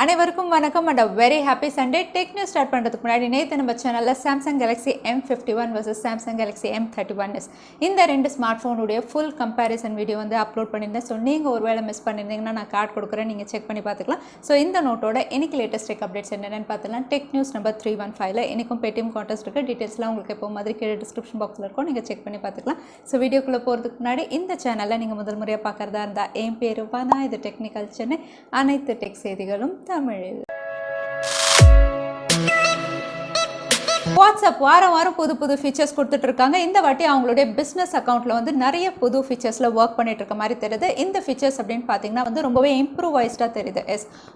அனைவருக்கும் வணக்கம் and a very happy Sunday. Tecno start பண்றதுக்கு முன்னாடி நேத்து நம்ம சேனல்ல Samsung Galaxy M51 versus Samsung Galaxy M31s இந்த ரெண்டு ஸ்மார்ட் போனுடைய full comparison வீடியோ வந்து அப்லோட் பண்ணிருந்தேன். சோ நீங்க ஒருவேளை மிஸ் பண்ணிருந்தீங்கன்னா நான் கார்ட் கொடுக்கிறேன், நீங்க செக் பண்ணி பார்த்துக்கலாம். சோ இந்த நோட்டோட இன்னைக்கு லேட்டஸ்ட் டெக் அப்டேட்ஸ் என்னன்னு பார்த்தலாம். டெக் நியூஸ் நம்பர் 315 ல இன்னைக்கும் Paytm Contest இருக்கு. டீடைல்ஸ்லாம் உங்களுக்கு எப்போ மாதிரி கீழ டிஸ்கிரிப்ஷன் பாக்ஸ்ல இருக்கும், நீங்க செக் பண்ணி பார்த்துக்கலாம். சோ வீடியோக்குள்ள போறதுக்கு முன்னாடி இந்த சேனல்ல நீங்க முதல் முறையா பார்க்கறதா இருந்தா என் பேரு வானா, இது டெக்னிக்கல் சென்னை, அனைத்து டெக் செய்திகளும் தமிழில். வாட்ஸ்அப் வாரம் புது ஃபீச்சர்ஸ் கொடுத்துட்டு இருக்காங்க. இந்த வாட்டி அவங்களுடைய பிஸ்னஸ் அக்கௌண்ட்ல வந்து நிறைய புது ஃபீச்சர்ஸ்ல ஒர்க் பண்ணிட்டு இருக்க மாதிரி தெரியுது. இந்த ஃபீச்சர்ஸ் அப்படின்னு பார்த்தீங்கன்னா வந்து ரொம்பவே இம்ப்ரூவைஸ்டா தெரியுது.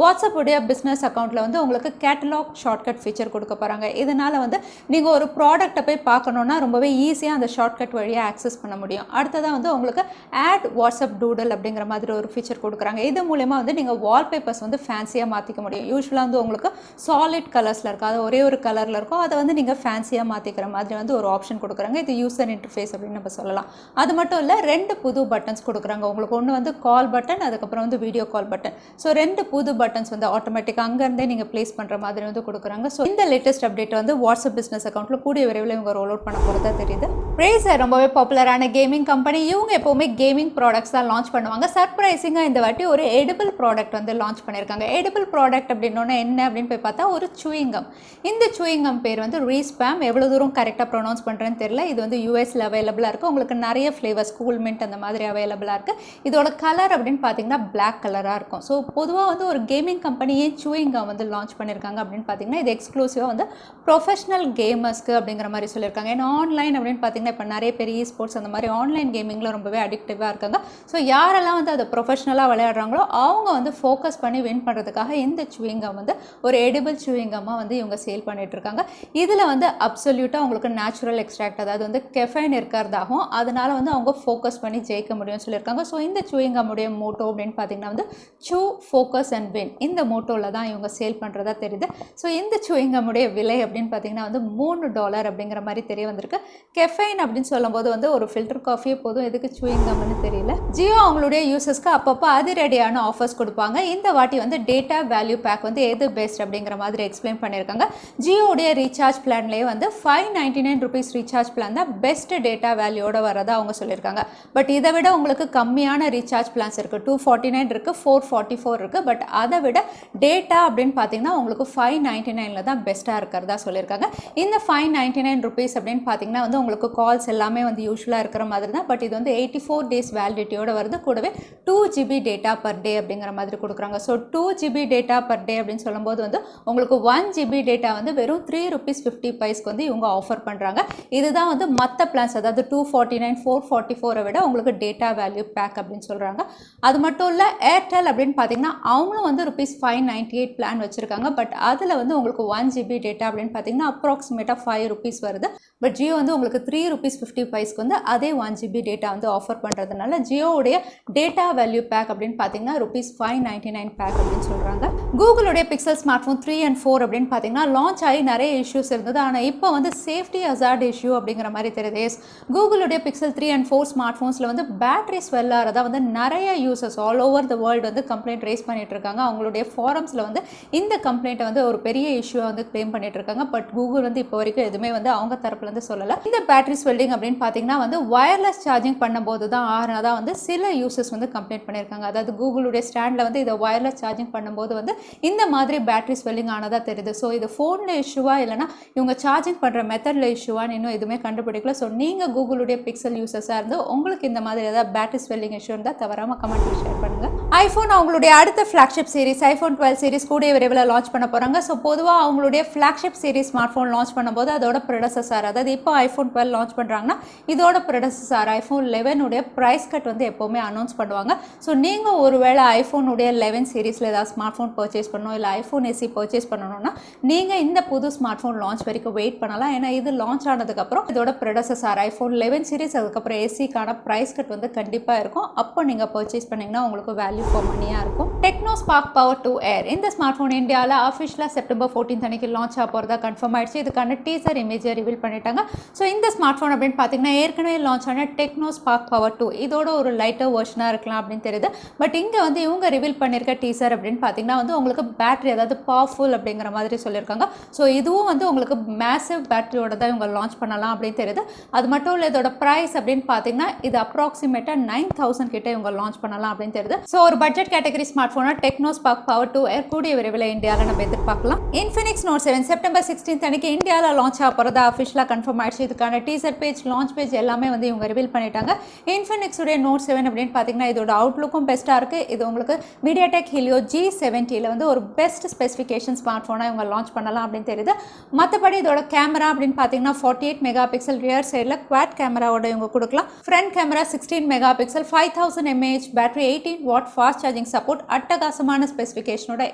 வாட்ஸ்அப் உடைய பிஸ்னஸ் அக்கௌண்ட்ல வந்து உங்களுக்கு கேட்டலாக் ஷார்ட்கட் ஃபீச்சர் கொடுக்க போறாங்க. இதனால வந்து நீங்க ஒரு ப்ராடக்ட்டை போய் பார்க்கணும்னா ரொம்பவே ஈஸியாக அந்த ஷார்ட்கட் வழியாக ஆக்சஸ் பண்ண முடியும். அடுத்ததான் வந்து உங்களுக்கு ஆட் வாட்ஸ்அப் டூடல் அப்படிங்கிற மாதிரி ஒரு ஃபீச்சர் கொடுக்குறாங்க. இது மூலமா வந்து நீங்க வால்பேப்பர்ஸ் வந்து ஃபேன்சியாக மாற்றிக்க முடியும். யூஸ்வலாக வந்து உங்களுக்கு சாலிட் கலர்ஸ்ல இருக்கும், அது ஒரே ஒரு கலர்ல இருக்கும், அதை வந்து நீங்க ஃபேன்சியா மாத்திக்கிற மாதிரி வந்து ஒரு ஆப்ஷன் கொடுக்குறாங்க. இது யூசர் இன்டர்ஃபேஸ் அப்படின்னு நம்ம சொல்லலாம். அது மட்டும் இல்ல, ரெண்டு புது பட்டன்ஸ் கொடுக்குறாங்க உங்களுக்கு. ஒன்று வந்து கால் பட்டன், அதுக்கப்புறம் வந்து வீடியோ கால் பட்டன். ஸோ ரெண்டு புது பட்டன்ஸ் வந்து ஆட்டோமேட்டிக்காக அங்கேருந்தே நீங்கள் பிளேஸ் பண்ணுற மாதிரி வந்து கொடுக்குறாங்க. ஸோ இந்த லேட்டஸ்ட் அப்டேட் வந்து வாட்ஸ்அப் பிஸ்னஸ் அக்கௌண்ட்ல கூடிய விரைவில் இவங்க ரோல் அவுட் பண்ண போகிறதா தெரியுது. Razer ரொம்பவே பாப்புலரான கேமிங் கம்பெனி. இவங்க எப்பவுமே கேமிங் ப்ராடக்ட்ஸ் தான் லான்ச் பண்ணுவாங்க. சர்ப்ரைசிங்காக இந்த வாட்டி ஒரு எடிபிள் ப்ராடக்ட் வந்து லான்ச் பண்ணியிருக்காங்க. எடிபிள் ப்ராடக்ட் அப்படின்னோன்னா என்ன அப்படின்னு போய் பார்த்தா ஒரு சூயிங்கம். இந்த சூயிங்கம் பேர் வந்து ரீஸ்பேம். எவ்வளோ தூரம் கரெக்டாக ப்ரொனவுன்ஸ் பண்ணுறேன்னு தெரியல. இது வந்து யூஎஸில் அவைலபிளாக இருக்குது. உங்களுக்கு நிறைய ஃப்ளேவர்ஸ் கூல் மின்ட் அந்த மாதிரி அவைலபிளாக இருக்குது. இதோட கலர் அப்படின்னு பார்த்தீங்கன்னா பிளாக் கலராக இருக்கும். ஸோ பொதுவாக வந்து ஒரு கேமிங் கம்பெனி ஏன் சூயிங்கம் வந்து லான்ச் பண்ணியிருக்காங்க அப்படின்னு பார்த்தீங்கன்னா இது எக்ஸ்க்ளூசிவாக வந்து ப்ரொஃபஷனல் கேமர்ஸ்க்கு அப்படிங்கிற மாதிரி சொல்லியிருக்காங்க. ஏன்னா ஆன்லைன் அப்படின்னு பார்த்தீங்கன்னா இப்போ நிறைய பெரிய ஸ்போர்ட்ஸ் அந்த மாதிரி ஆன்லைன் கேமிங்கில் ரொம்பவே அடிக்டிவாக இருக்காங்க. ஸோ யாரெல்லாம் வந்து அதை ப்ரொஃபஷனலாக விளையாடுறாங்களோ அவங்க வந்து ஃபோக்கஸ் பண்ணி வின் பண்ணுறதுக்காக இந்த சூயிங்கம் வந்து ஒரு எடிபிள் சூயிங்கமாக வந்து இவங்க சேல் பண்ணிட்டு இருக்காங்க. இதில் வந்து அப்சல்யூட்டாக உங்களுக்கு நேச்சுரல் எக்ஸ்ட்ராக்ட், அதாவது வந்து கெஃபைன் இருக்கிறதாகவும் அதனால வந்து அவங்க ஃபோக்கஸ் பண்ணி ஜெயிக்க முடியும்னு சொல்லியிருக்காங்க. ஸோ இந்த சூயிங்கம்முடைய மோட்டோ அப்படின்னு பார்த்தீங்கன்னா வந்து சூ ஃபோக்கஸ் அண்ட் வின், இந்த மோட்டோவில் தான் இவங்க சேல் பண்ணுறதா தெரியுது. ஸோ இந்த சூயிங்கம்முடைய விலை அப்படின்னு பார்த்தீங்கன்னா வந்து $3 அப்படிங்கிற மாதிரி தெரிய வந்திருக்கு. கெஃபைன் அப்படின்னு சொல்லும்போது வந்து ஒரு ஃபில்டர் காஃபியே போதும், எதுக்கு சூயிங்கம்னு தெரியல. ஜியோ அவங்களுடைய யூசர்ஸ்க்கு அப்பப்போ அதிரடியான ஆஃபர்ஸ் கொடுப்பாங்க. இந்த வாட்டி வந்து டேட்டா வேல்யூ பேக் வந்து எது பெஸ்ட் அப்படிங்கிற மாதிரி எக்ஸ்பிளைன் பண்ணியிருக்காங்க. ஜியோடைய ரீசார்ஜ் பிளான்லேயே வந்து ₹599 ரீசார்ஜ் பிளான் தான் பெஸ்ட் டேட்டா வேல்யூட வரதா அவங்க சொல்லியிருக்காங்க. பட் இதை விட உங்களுக்கு கம்மியான ரீசார்ஜ் பிளான்ஸ் இருக்குது. 249 இருக்குது, 444 இருக்குது. பட் அதை விட டேட்டா அப்படின்னு பார்த்தீங்கன்னா உங்களுக்கு $599 தான் பெஸ்ட்டாக இருக்கிறதா சொல்லியிருக்காங்க. இந்த ₹599 அப்படின்னு பார்த்தீங்கன்னா வந்து உங்களுக்கு கால்ஸ் எல்லாமே வந்து யூஸ்வலாக இருக்கிற மாதிரி தான். பட் இது வந்து 84 days வேலிடிட்டியோட வருது. கூடவே 2GB டேட்டா பர் டே அப்படிங்கிற மாதிரி கொடுக்குறாங்க. So 2GB data per day அப்படின்னு சொல்லும்போது வந்து உங்களுக்கு 1GB டேட்டா வந்து வெறும் ₹3.50 வந்து இவங்க ஆஃபர் பண்ணுறாங்க. இதுதான் வந்து மற்ற பிளான்ஸ், அதாவது 249, 444 விட உங்களுக்கு டேட்டா வேல்யூ பேக் அப்படின்னு சொல்கிறாங்க. அது மட்டும் இல்லை, ஏர்டெல் அப்படின்னு பார்த்தீங்கன்னா அவங்களும் வந்து ₹598 பிளான் வச்சுருக்காங்க. பட் அதில் வந்து உங்களுக்கு 1GB டேட்டா அப்படின்னு பார்த்தீங்கன்னா அப்ராக்சிமேட்டாக ₹5 வருது. பட் ஜியோ வந்து உங்களுக்கு ₹3.50 வந்து அதே 1GB டேட்டா வந்து ஆஃபர் பண்ணுறதுனால ஜியோவுடைய டேட்டா வேல்யூ பேக் அப்படின்னு பார்த்தீங்கன்னா ₹599 பேக் அப்படின்னு சொல்கிறாங்க. கூகுளுடைய பிக்சல் ஸ்மார்ட் ஃபோன் 3 and 4 அப்படின்னு பார்த்தீங்கன்னா லான்ச் ஆகி நிறைய இஷ்யூஸ் இருந்தது. ஆனால் இப்போ வந்து சேஃப்டி ஹசார்ட் இஷ்யூ அப்படிங்கிற மாதிரி தெரியுது. கூகுளுடைய பிக்சல் 3 and 4 ஸ்மார்ட் ஃபோன்ஸில் வந்து பேட்டரி ஸ்வெல் ஆகிறதா வந்து நிறைய users all over the world வந்து கம்ப்ளைண்ட் ரைஸ் பண்ணிட்டு இருக்காங்க. அவங்களுடைய ஃபாரம்ஸில் வந்து இந்த கம்ப்ளைண்ட்டை வந்து ஒரு பெரிய இஷ்யூவாக வந்து கிளைம் பண்ணிட்டு இருக்காங்க. பட் கூகுள் வந்து இப்போ வரைக்கும் எதுவுமே வந்து அவங்க தரப்புல இருந்து சொல்லலை. இந்த பேட்டரி ஸ்வெல்லிங் அப்படின்னு பார்த்தீங்கன்னா வந்து வயர்லெஸ் சார்ஜிங் பண்ணும்போது தான் ஆறுனதான் வந்து சில யூசர்ஸ் வந்து கம்ப்ளைண்ட் பண்ணியிருக்காங்க. அதாவது கூகுளுடைய ஸ்டாண்டில் வந்து இதை வயர்லெஸ் சார்ஜிங் பண்ணும்போது வந்து இந்த மாதிரி பேட்டரி ஸ்வெல்லிங் ஆனதா தெரியுது. ஸோ இது ஃபோனில் இஷ்யூவா இல்லைனா இவங்க சார்ஜிங் பண்ணுற மெத்தடில் இஷ்யூவான்னு இன்னும் எதுவுமே கண்டுபிடிக்கல. ஸோ நீங்கள் கூகுளுடைய பிக்சல் யூசர்ஸாக இருந்து உங்களுக்கு இந்த மாதிரி ஏதாவது பேட்டரி ஸ்வெல்லிங் இஷ்யூ இருந்தால் தவறாமல் கமெண்ட்டில் ஷேர் பண்ணுங்கள். ஐஃபோன் அவங்களுடைய அடுத்த ஃப்ளாக்ஷிப் சீரிஸ் ஐஃபோன் 12 சீரிஸ் கூடிய விரைவில் லான்ச் பண்ண போகிறாங்க. ஸோ பொதுவாக அவங்களுடைய flagship series smart phone launch பண்ணும்போது அதோட ப்ரெடசஸர், அதாவது இப்போ ஐஃபோன் 12 லான்ச் பண்ணுறாங்கன்னா இதோட ப்ரெடசஸர் ஐஃபோன் 11 ப்ரைஸ் கட் வந்து எப்போவுமே அனௌன்ஸ் பண்ணுவாங்க. ஸோ நீங்கள் ஒருவேளை ஐஃபோனுடைய 11 சீரிஸில் ஏதாவது ஸ்மார்ட் ஃபோன் பர்ச்சேஸ் பண்ணணும், இல்லை ஐஃபோன் எஸ்சி பர்ச்சேஸ் பண்ணணும்னா நீங்கள் இந்த புது ஸ்மார்ட் ஃபோன் லான்ச் வரைக்கும் வெயிட் பண்ணலாம். ஏன்னா இது லான்ச் ஆனதுக்கப்புறம் இதோட ப்ரெடசஸர் ஐஃபோன் 11 சீரிஸ் அதுக்கப்புறம் எஸ்சிக்கான ப்ரைஸ் கட் வந்து கண்டிப்பாக இருக்கும். அப்போ நீங்கள் பர்ச்சேஸ் பண்ணிங்கன்னா உங்களுக்கு வேல்யூ வேல்யூ ஃபார் மணியாக இருக்கும். டெக்னோ ஸ்பார்க் பவர் 2 ஏர் இந்த ஸ்மார்ட் ஃபோன் இந்தியாவில் அஃபிஷியலாக செப்டம்பர் 14 அன்னைக்கு லான்ச் ஆக போகிறதா கன்ஃபார்ம் ஆயிடுச்சு. இதுக்கான டீசர் இமேஜை ரிவீல் பண்ணிட்டாங்க. ஸோ இந்த ஸ்மார்ட் ஃபோன் அப்படின்னு பார்த்தீங்கன்னா ஏற்கனவே லான்ச் ஆன டெக்னோ ஸ்பார்க் பவர் 2 இதோட ஒரு லைட்டர் வெர்ஷனாக இருக்கலாம் அப்படின்னு தெரியுது. பட் இங்கே வந்து இவங்க ரிவீல் பண்ணியிருக்க டீசர் அப்படின்னு பார்த்தீங்கன்னா வந்து உங்களுக்கு பேட்டரி அதாவது பவர்ஃபுல் அப்படிங்கிற மாதிரி சொல்லியிருக்காங்க. ஸோ இதுவும் வந்து உங்களுக்கு மேசிவ் பேட்டரியோட தான் இவங்க லான்ச் பண்ணலாம் அப்படின்னு தெரியுது. அது மட்டும் இல்லை இதோட ப்ரைஸ் அப்படின்னு பார்த்தீங்கன்னா இது அப்ராக்சிமேட்டாக 9,000 கிட்ட இவங்க லான்ச் பண்ணலாம் அப்படின்னு தெரியுது. ஸோ ஒரு பட்ஜெட் கேட்டகரி ஸ்மார்ட் ஃபோனாக டெக்னோ ஸ்பார்க் பவர் 2 ஏர் கூடிய விரைவில் இந்தியாவில் நம்ம எதிர்பார்க்கலாம். Infinix Note 7 செப்டம்பர் 16 அன்னைக்கு இந்தியாவில் லான்ச் ஆக போகிறதா அஃபிஷியலாக கன்ஃபார்ம் ஆயிடுச்சு. இதுக்கான டீசர் பேஜ் லான்ச் பேஜ் எல்லாமே வந்து இவங்க ரிவீல் பண்ணிட்டாங்க. Infinix உடைய Note 7 அப்படின்னு பார்த்தீங்கன்னா இதோட அவுட்லுக்கும் பெஸ்ட்டாக இருக்குது. இது உங்களுக்கு MediaTek Helio G70 வந்து ஒரு பெஸ்ட் ஸ்பெசிஃபிகேஷன் ஸ்மார்ட் ஃபோனாக இவங்க லான்ச் பண்ணலாம் அப்படின்னு தெரியுது. மற்றபடி இதோட கேமரா அப்படின்னு பார்த்தீங்கன்னா 48 மெகா பிக்சல் ரியர் சைடில் குவாட் கேமராவோட இவங்க கொடுக்கலாம். Front camera 16 mega pixel 5000 mAh battery 18 watt fast charging support அட்டகாசமான ஸ்பெசிஃபிகேஷனோட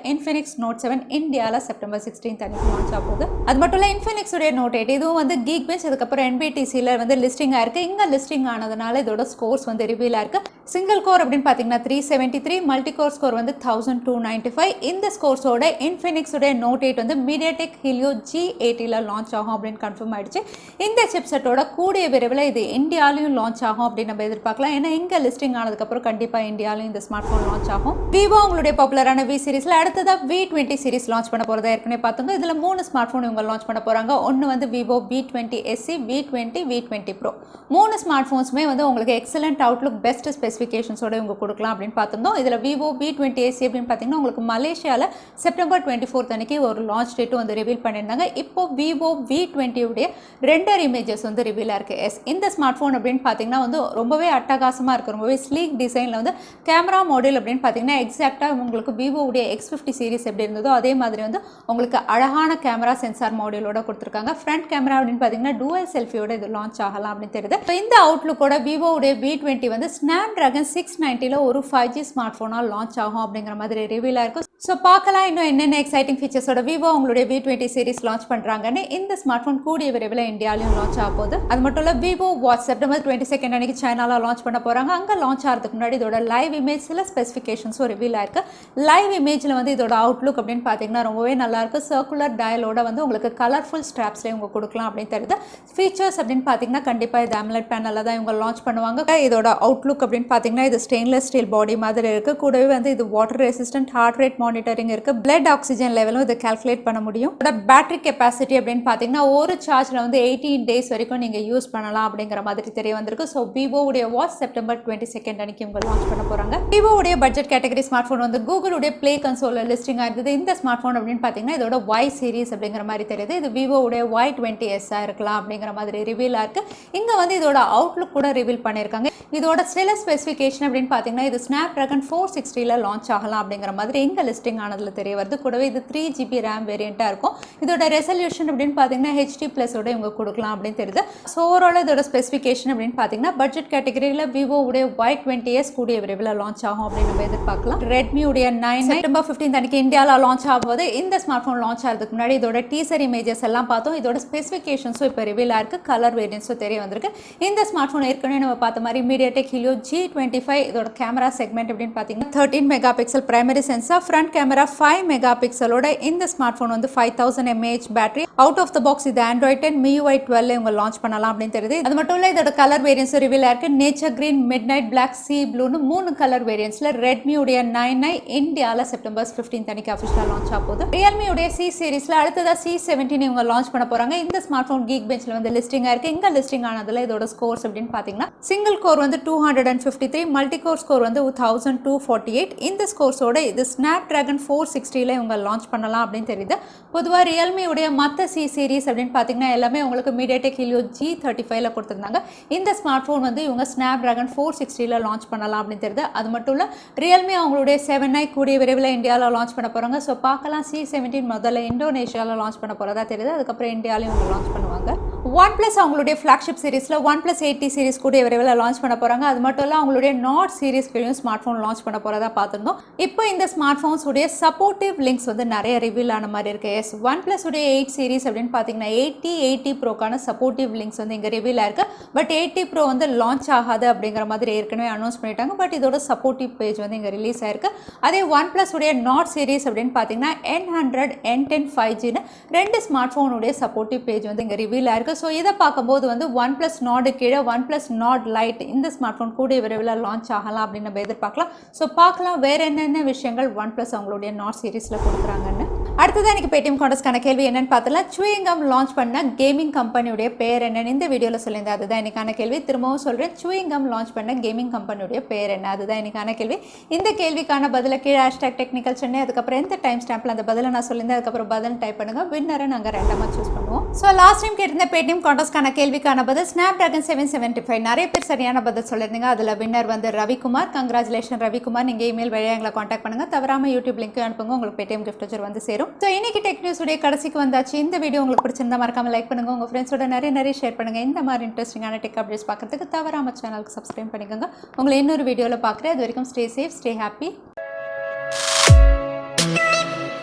Infinix Note 7 இந்தியாவில் செப்டம்பர் 16 அன்னைக்கு லான்ச் ஆக போகுது. அது மட்டும் இல்லை Infinix உடைய Note 8 இதுவும் வந்து Geekbench அதுக்கப்புறம் NBTCல வந்து லிஸ்டிங் ஆயிருக்கு. இங்கே லிஸ்டிங் ஆனதுனால இதோட ஸ்கோர்ஸ் வந்து ரிவீல் ஆயிருக்கு. சிங்கிள் கோர் அப்படின்னு பார்த்தீங்கன்னா 373, மல்டி கோர் ஸ்கோர் வந்து 1295. இந்த ஸ்கோர்ஸோட Infinix உடைய Note 8 வந்து MediaTek Helio G80ல லான்ச் ஆகும் அப்படின்னு கன்ஃபார்ம் ஆயிடுச்சு. இந்த சிப்செட்டோட கூடிய விரைவில் இது இந்தியாலையும் லான்ச் ஆகும் அப்படின்னு நம்ம எதிர்பார்க்கலாம். ஏன்னா இங்கே லிஸ்டிங் ஆனதுக்கப்புறம் கண்டிப்பாக இந்தியாலையும் இந்த ஸ்மார்ட் ஃபோன் லான்ச் ஆகும். விவோ உங்களுடைய பாப்புலரான V சீரிஸில் அடுத்ததாக V20 சீரிஸ் லான்ச் பண்ண போகிறதா ஏற்கனவே பார்த்துங்க. இதில் 3 ஸ்மார்ட் ஃபோன் இவங்க லான்ச் பண்ண போகிறாங்க. ஒன்று வந்து Vivo V20s, V20, V20 Pro. 3 smart ஃபோன்ஸுமே வந்து உங்களுக்கு எக்ஸலண்ட் அவுட்லுக் பெஸ்ட் ஸ்பெசிஃபிகேஷன்ஸோட இவங்க கொடுக்கலாம் அப்படின்னு பார்த்துருந்தோம். இதில் Vivo V20s அப்படின்னு பார்த்தீங்கன்னா உங்களுக்கு மலேசியாவில் செப்டம்பர் 24 அன்னைக்கு ஒரு லான்ச் டேட்டும் வந்து ரிவீல் பண்ணியிருந்தாங்க. இப்போ Vivo V20 உடைய ரெண்டர் இமேஜஸ் வந்து ரிவீலாக இருக்குது. இந்த ஸ்மார்ட் ஃபோன் அப்படின்னு பார்த்தீங்கன்னா வந்து ரொம்பவே அட்டகாசமாக இருக்குது. ரொம்பவே ஸ்லீக் டிசைனில் வந்து கேமரா மாடல் அப்படின்னு பார்த்தீங்கன்னா எக்ஸாக்டாக உங்களுக்கு Vivo உடைய X50 சீரிஸ் எப்படி இருந்ததோ அதே மாதிரி வந்து உங்களுக்கு அழகான கேமரா சென்சார் மாடலோட கொடுத்துருக்காங்க. ஃப்ரண்ட் கேமரா அப்படின்னு பார்த்தீங்கன்னா டூவல் செல்ஃபியோட இது லான்ச் ஆகலாம் அப்படின்னு தெரியுது. இந்த அவுட்லுக்கோட Vivo உடைய V20 வந்து Snapdragon 690ல ஒரு 5G ஸ்மார்ட் ஃபோனாக லான்ச் ஆகும் அப்படிங்கிற மாதிரி ரிவீலாக இருக்கும். ஸோ பார்க்கலாம் இன்னும் என்னென்ன எக்ஸைட்டிங் ஃபீச்சர்ஸோட Vivo உங்களுடைய V20 சீரிஸ் லான்ச் பண்ணுறாங்கன்னு. இந்த ஸ்மார்ட் ஃபோன் கூடிய விரைவில் இந்தியாலையும் லான்ச் ஆக போகுது. அது மட்டும் இல்லை Vivo Watch செப்டம்பர் 22 அன்னைக்கு சைனாவில் லான்ச் பண்ண போகிறாங்க. அங்கே லான்ச் ஆகிறதுக்கு முன்னாடி இதோட லைவ் இமேஜ் சில ஸ்பெசிஃபிகேஷன்ஸும் ரிவீல் ஆயிருக்கு. லைவ் இமேஜில் வந்து இதோட அவுட்லுக் அப்படின்னு பார்த்தீங்கன்னா ரொம்பவே நல்லாயிருக்கு. சர்க்குலர் டயலோட வந்து உங்களுக்கு கலர்ஃபுல் ஸ்ட்ராப்ஸ்லேயே இவங்க கொடுக்கலாம் அப்படின்னு தெரியுது. ஃபீச்சர்ஸ் அப்படின்னு பார்த்தீங்கன்னா கண்டிப்பாக இது AMOLED பேனலில் தான் இவங்க லான்ச் பண்ணுவாங்க. இதோட அவுட்லுக் அப்படின்னு பார்த்தீங்கன்னா இது ஸ்டெயின்லெஸ் ஸ்டீல் பாடி மாதிரி இருக்குது. கூடவே வந்து இது water resistant heart rate monitoring இருக்குது. பிளட் ஆக்சிஜன் லெவலும் இதை கால்குலேட் பண்ண முடியும். இதோட பேட்டரி கெப்பாசிட்டி அப்படின்னு பார்த்தீங்கன்னா ஒரு சார்ஜில் வந்து 18 டேஸ் வரைக்கும் நீங்கள் யூஸ் பண்ணலாம் அப்படிங்கிற மாதிரி தெரிய வந்திருக்கு. ஸோ Vivo உடைய வாட்ச் செப்டம்பர் 22 அன்னைக்கு இவங்க லான்ச் பண்ண போகிறாங்க. Vivo உடைய பட்ஜெட் கேட்டகரி ஸ்மார்ட் ஃபோன் வந்து Google உடைய ப்ளே கன்சோலில் லிஸ்டிங் ஆயிருந்தது. இந்த ஸ்மார்ட் ஃபோன் அப்படின்னு பார்த்தீங்கன்னா இதோட Y சீரிஸ் அப்படிங்கிற மாதிரி தெரியுது. இது Vivo உடைய Y20s இருக்கலாம் அப்படிங்கிற மாதிரி ரிவீலாக இருக்குது. இங்கே வந்து இதோட அவுட்லுக் கூட ரிவீல் பண்ணியிருக்காங்க. இதோட சில ஸ்பெசிஃபிகேஷன் அப்படின்னு பார்த்தீங்கன்னா இது Snapdragon 460ல லான்ச் ஆகலாம் அப்படிங்கிற மாதிரி இங்கே லிஸ்டிங் ஆனதில் தெரிய வருது. கூடவே இது 3GB RAM வேரியண்ட்டாக இருக்கும். இதோட ரெசல்யூஷன் அப்படின்னு பார்த்தீங்கன்னா HD+ ஓட இவங்க கொடுக்கலாம் அப்படின்னு தெரியுது. ஸோ ஓவரால் இதோட ஸ்பெசிஃபிகேஷன் அப்படின்னு பார்த்தீங்கன்னா பட்ஜெட் கேட்டகரியில் Vivo உடைய Y20s கூடிய விரைவில் லான்ச் ஆகும் அப்படின்னு நம்ம எதிர்பார்க்கலாம். Redmi உடைய 9 செப்டம்பர் 15 அன்னைக்கு இந்தியாவில் லான்ச் ஆகும்போது இந்த ஸ்மார்ட் ஃபோன் லான்ச் ஆகிறதுக்கு முன்னாடி இதோட டீசர் இமேஜஸ் எல்லாம் பார்த்தோம். இதோட ஸ்பெசிஃபிகேஷன்ஸும் இப்போ ரிவீல் ஆயிருக்கு. கலர் வேரியன்ஸும் தெரிய வந்திருக்கு. இந்த ஸ்மார்ட் ஃபோன் ஏற்கனவே நம்ம பார்த்த மாதிரி MediaTek Helio G25 இதோட கேமரா செக்மெண்ட் அப்படின்னு பார்த்தீங்கன்னா 13 mega pixel primary sensor, front camera 5 mega பிக்சலோட இந்த ஸ்மார்ட் ஃபோன் வந்து 5000 mAh battery. Out of the box இது Android 10 MIUI 12 இவங்க லான்ச் பண்ணலாம் அப்படின்னு தெரியுது. அது மட்டும் இல்லை இதோட கலர் வேரியன்ஸ் ரிவீல் ஆயிருக்கு. Nature green, midnight black, sea ப்ளூன்னு 3 கலர் வேரியன்ஸ்ல Redmi உடைய 9i இந்தியாவில் செப்டம்பர் 15 அன்னைக்கு அஃபிஷியலாக லான்ச் ஆக போகுது. Realme உடைய C சீரிஸ்ல அடுத்ததா C17 இவங்க லான்ச் பண்ண போறாங்க. இந்த ஸ்மார்ட் ஃபோன் Geekbenchல வந்து லிஸ்டிங் ஆயிருக்கு. இங்க லிஸ்டிங் ஆனதுல இதோட ஸ்கோர்ஸ் அப்படின்னு பார்த்தீங்கன்னா சிங்கிள் கோர் வந்து 253, மல்டி கோர் ஸ்கோர் வந்து 1248. இந்த ஸ்கோர்ஸோட இது Snapdragon 460ல இவங்க லான்ச் பண்ணலாம் அப்படின்னு தெரியுது. பொதுவாக Realme உடைய மற்ற C சீரிஸ் அப்படின்னு பார்த்தீங்கன்னா எல்லாமே உங்களுக்கு MediaTek Helio G35ல கொடுத்துருந்தாங்க. இந்த ஸ்மார்ட் ஃபோன் வந்து இவங்க Snapdragon 460ல லான்ச் பண்ணலாம் அப்படின்னு தெரியுது. அது மட்டும் இல்லை Realme அவங்களுடைய 7i கூடிய விரைவில் இந்தியாவில் லான்ச் பண்ண போகிறாங்க. ஸோ பார்க்கலாம் C17 முதல்ல இந்தோனேஷியாவில் லான்ச் பண்ண போகிறதா தெரியுது. அதுக்கப்புறம் இந்தியாவிலையும் இவங்க லான்ச் பண்ணுவாங்க. OnePlus அவங்களுடைய ஃப்ளாக்ஷிப் சீரிஸில் OnePlus 8T சீரிஸ் கூட விரைவில் லான்ச் பண்ண போகிறாங்க. அது மட்டும் இல்லை அவங்களுடைய நாட் சீரிஸ்களையும் ஸ்மார்ட் ஃபோன் லான்ச் பண்ண போகிறதா பார்த்துருந்தோம். இப்போ இந்த ஸ்மார்ட் ஃபோன்ஸ் உடைய சப்போர்ட்டிவ் லிங்க்ஸ் வந்து நிறைய ரிவீல் ஆன மாதிரி இருக்குது. எஸ், OnePlus உடைய 8 சீரிஸ் அப்படின்னு பார்த்தீங்கன்னா 80 ப்ரோக்கான சப்போர்ட்டிவ் லிங்க்ஸ் வந்து இங்கே ரிவீல் ஆயிருக்கு. பட் 80 ப்ரோ வந்து லான்ச் ஆகாது அப்படிங்கிற மாதிரி ஏற்கனவே அனௌன்ஸ் பண்ணிட்டாங்க. பட் இதோட சப்போர்ட்டிவ் பேஜ் வந்து இங்கே ரிலீஸ் ஆயிருக்கு. அதே OnePlus உடைய நாட் சீரிஸ் அப்படின்னு பார்த்தீங்கன்னா N100, N10 5Gன்னு ரெண்டு ஸ்மார்ட் ஃபோனுடைய சப்போர்ட்டிவ் பேஜ் வந்து இங்கே ரிவீல் ஆயிருக்கு. ஸோ இதை பார்க்கும்போது வந்து OnePlus Note கீழே OnePlus Note Lite இந்த ஸ்மார்ட் ஃபோன் கூட விரைவில் லான்ச் ஆகலாம் அப்படின்னு நம்ம எதிர்பார்க்கலாம். ஸோ பார்க்கலாம் வேறு என்னென்ன விஷயங்கள் OnePlus அவங்களுடைய நாட் சீரிஸில் கொடுக்குறாங்கன்னு. அடுத்ததான் எனக்கு Paytm Contestக்கான கேள்வி என்னன்னு பார்த்தலாம். சூயிங்கம் லான்ச் பண்ண கேமிங் கம்பெனியுடைய பேர் என்னன்னு இந்த வீடியோவில் சொல்லியிருந்தேன். அதுதான் எனக்கான கேள்வி. திரும்பவும் சொல்கிறேன், சூயிங்கம் லான்ச் பண்ண கேமிங் கம்பெனியுடைய பேர் என்ன, அதுதான் எனக்கான கேள்வி. இந்த கேள்விக்கான பதிலை கீழே #technicalchennai அதுக்கப்புறம் எந்த டைம் ஸ்டாம்பில் அந்த பதிலை நான் சொல்லியிருந்தேன் அதுக்கப்புறம் பதில் டைப் பண்ணுங்க. வின்னரை நாங்கள் ரெண்டமாக சூஸ் பண்ணுவோம். ஸோ லாஸ்ட் டைம் கேட்டிருந்த Paytm Contestக்கான கேள்விக்கான பதில் Snapdragon 775. நிறைய பேர் சரியான பதில் சொல்லியிருந்தீங்க. அதில் வின்னர் வந்து ரவிக்குமார். கங்க்ராச்சுலேஷன் ரவிக்குமார். நீங்கள் இமெயில் வழியாக எங்களை காண்டாக்ட் பண்ணுங்கள். தவறாமல் யூடியூப் லிங்க் அனுப்புங்க, உங்களுக்கு Paytm gift voucher வந்து சேரும். ஸோ இன்னைக்கு டெக் நியூஸ் உடைய கடைசிக்கு வந்தாச்சு. இந்த வீடியோ உங்களுக்கு பிடிச்சிருந்தா மறக்காம லைக் பண்ணுங்க, உங்கள் ஃப்ரெண்ட்ஸோட நிறைய ஷேர் பண்ணுங்க. இந்த மாதிரி இன்ட்ரெஸ்டிங்கான டெக் அப்டேட்ஸ் பார்க்கறதுக்கு தவறாம சேனலுக்கு சப்ஸ்கிரைப் பண்ணிக்கோங்க. உங்களை இன்னொரு வீடியோவில் பார்க்குறேன். அது வரைக்கும் ஸ்டே சேஃப், ஸ்டே ஹாப்பி.